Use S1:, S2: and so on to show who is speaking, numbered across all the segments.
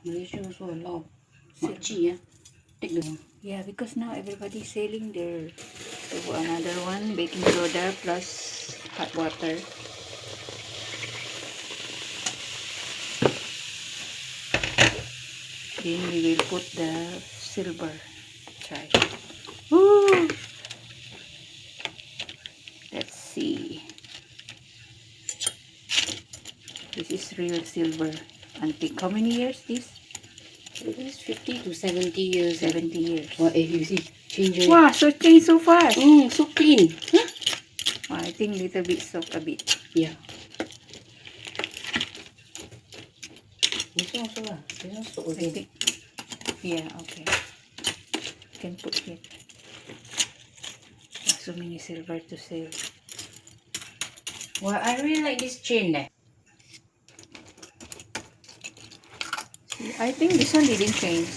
S1: Malaysia also a lot of makcik, yeah. Take the
S2: Yeah, because now everybody's selling their another one, baking soda plus hot water. Then we will put the silver. Try. Woo! Let's see. This is real silver antique. How many years this?
S1: At least 50 to 70 years.
S2: 70 years.
S1: Wow, you see, change already.
S2: Wow, so change so fast.
S1: So clean. Huh?
S2: Wow, I think little bit soak a bit.
S1: Yeah. This one also lah. This one soak
S2: I
S1: again.
S2: think. Yeah, okay. Can put it. So many silver to sell.
S1: Well, I really like this chain there.
S2: I think this one didn't change.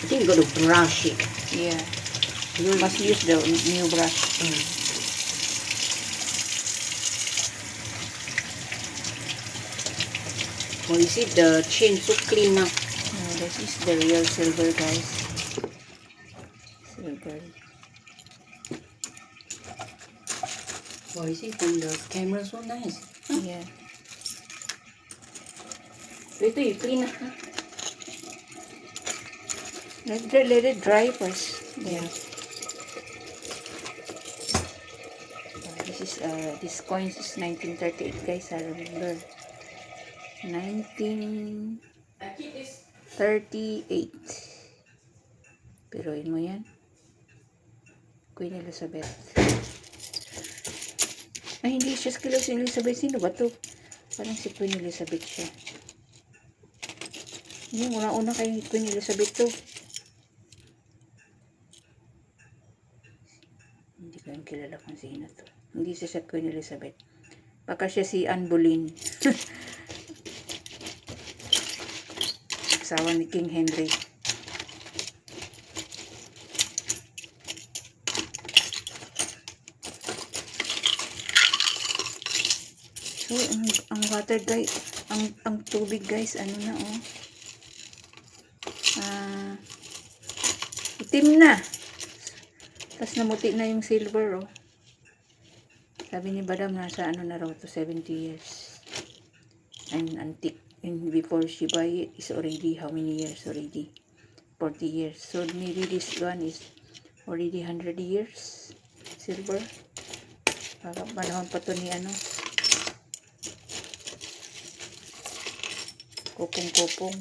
S1: I think you got to brush it.
S2: Yeah. You must use the new brush.
S1: Oh, you see the chain so clean now.
S2: This is the real silver, guys. Silver.
S1: Oh, you see from the camera so nice.
S2: Yeah.
S1: Later you clean.
S2: Let it dry first.
S1: Yeah.
S2: This is this coins is 1938, guys. I remember 1938. Piruin mo yan. Queen Elizabeth. Ay, hindi siya Queen Elizabeth. Sino ba to? Parang si Queen Elizabeth siya. Yung una-una kay Queen Elizabeth to. Hindi ko yung kilala kung sino to. Hindi siya sa Queen Elizabeth. Baka siya si Anne Boleyn. Asawa ni King Henry. So, ang water guys, ang tubig guys, ano na oh. Itim na. Tapos namuti na yung silver oh. Sabi ni Madam nasa ano na raw to 70 years. And antique. And before she buy it is already how many years already? 40 years. So maybe this one is already 100 years. Silver. Panahon pa to ni ano. Kopong-kopong.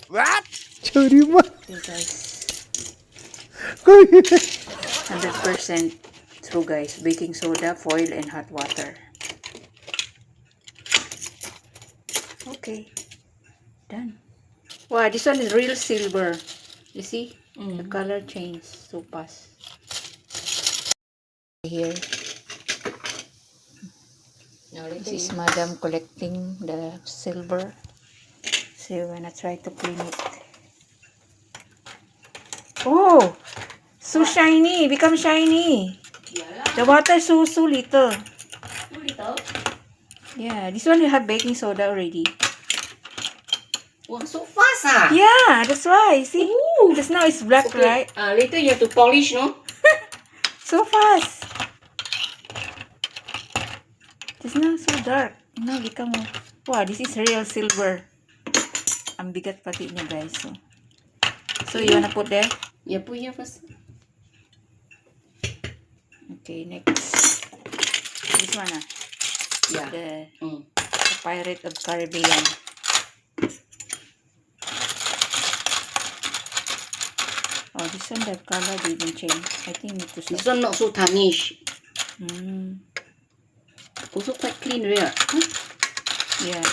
S3: What? Sorry ma.
S2: Okay guys. 100% true guys. Baking soda, foil, and hot water. Okay. Done. Wow, this one is real silver. You see? The color changed so fast. Here. This is Madam collecting the silver. So we're gonna try to clean it. Oh! So shiny! Become shiny! The water is so little.
S1: Too little?
S2: Yeah, this one you have baking soda already.
S1: Wow, so fast ah!
S2: Yeah, that's why. See?
S1: Ooh.
S2: Just now it's black, right?
S1: Later you have to polish, no?
S2: So fast. Just now so dark. Now become wow, this is real silver. Ang bigat pati niya guys. So you wanna put there?
S1: Yeah, put here first.
S2: Okay, next. This one ah.
S1: Yeah.
S2: The
S1: Mm.
S2: Pirate of Caribbean. Oh, this one the color didn't change. I think need to
S1: This
S2: stop.
S1: one not so tarnish. Also quite clean, really. Huh?
S2: Yeah.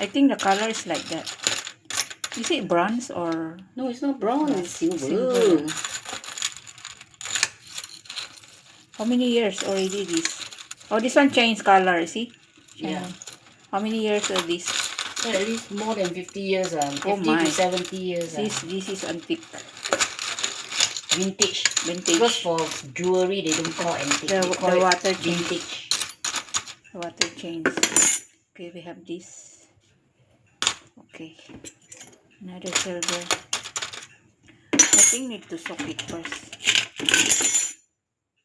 S2: I think the color is like that. Is it bronze or
S1: No, it's not brown.
S2: Yeah,
S1: It's silver.
S2: silver. how many years already this? Oh, this one changed color, see?
S1: Yeah.
S2: How many years are this?
S1: Yeah, at least more than 50 years. 50
S2: Oh my.
S1: to 70 years.
S2: This is antique.
S1: Vintage.
S2: Vintage.
S1: Because for jewelry, they don't call antique.
S2: The
S1: They call it
S2: water change.
S1: vintage.
S2: Water change. Okay, we have this. Okay. Another silver. I think need to soak it first.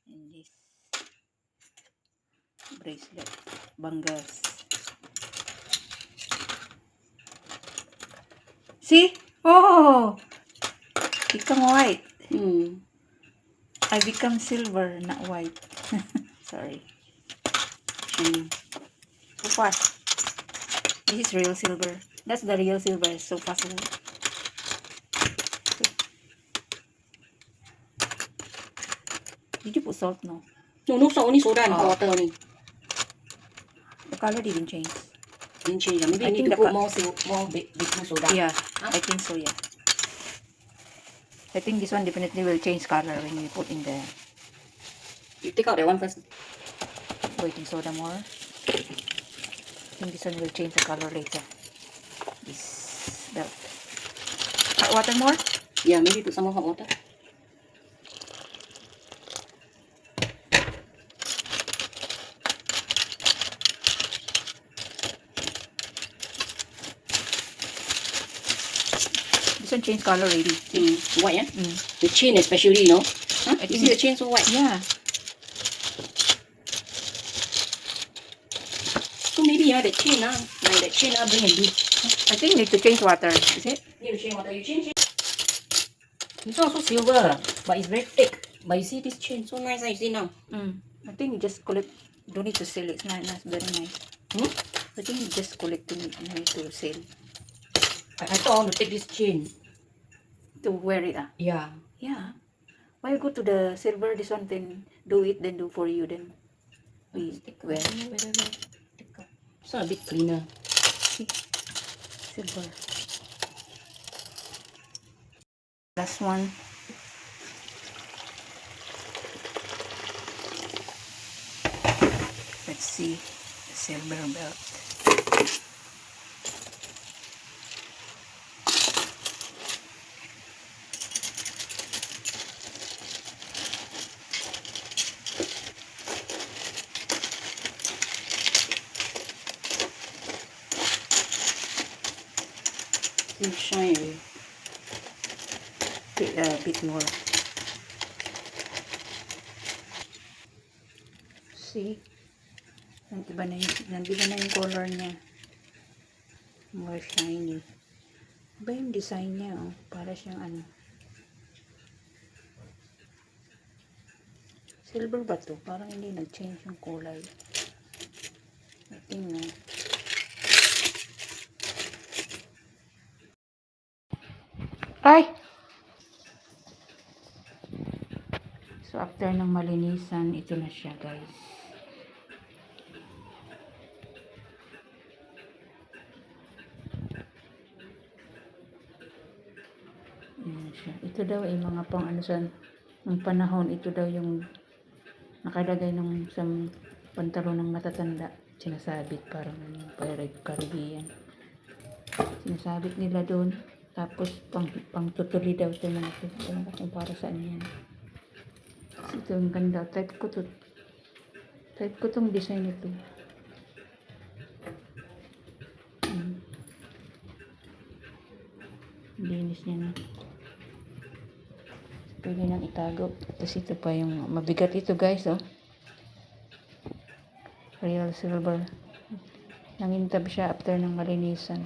S2: And this bracelet. Bangles. See? Oh! Become white.
S1: Hmm.
S2: I become silver, not white. Sorry.
S1: Hmm.
S2: So fast. This is real silver. That's the real silver. So fast. Did you put salt? No.
S1: No salt, only soda and hot
S2: Oh.
S1: water only.
S2: The color didn't change.
S1: Didn't change. Maybe
S2: I
S1: you need
S2: think
S1: to
S2: the
S1: put
S2: co-
S1: more baking soda.
S2: Yeah,
S1: Huh?
S2: I think so, yeah. I think this one definitely will change color when we put in the
S1: You take out that one first.
S2: baking soda more. I think this one will change the color later. This belt. Hot water more?
S1: Yeah, maybe put some more hot water.
S2: This one change color already.
S1: White, eh?
S2: Mm.
S1: The chain especially, you know. Huh?
S2: I
S1: You
S2: think
S1: see the chain so white.
S2: Yeah.
S1: So maybe the chain like that chain bring and do.
S2: I think need to change water. Is it?
S1: Need to change water. You change. This one also silver, but it's very thick. But you see this chain so nice. You see now.
S2: I think you just collect. Don't need to sell it. It's nice, very nice.
S1: Hmm?
S2: I think you just collect to sell.
S1: I thought I want to take this chain.
S2: To wear it.
S1: Yeah.
S2: Yeah. Why you go to the silver, this one, then do it, then do for you, then we wear.
S1: It's not a bit cleaner.
S2: See? Silver. Last one. Let's see the silver belt.
S1: Still shine away.
S2: A bit more. See? Nandiba na yung color niya. More shiny. Iba yung design niya, oh. Para siyang ano. Silver ba to? Parang hindi nag-change yung kulay. I think na. Ay! So, after ng malinisan, ito na siya, guys. Ayan siya. Ito daw ay mga pang ano sa ng panahon. Ito daw yung nakalagay ng sa pantalon ng matatanda. Sinasabit parang ano, Pirate Caribbean. Sinasabit nila doon. Tapos pang tutuli daw ito mga ito. Ewan ko kung para saan yan. Ito ang ganda. Type ko tong design ito. Linis niya na. Pwede nang itago. Tapos ito pa yung mabigat ito, guys, oh. Real silver. Nangintab siya after ng malinisan.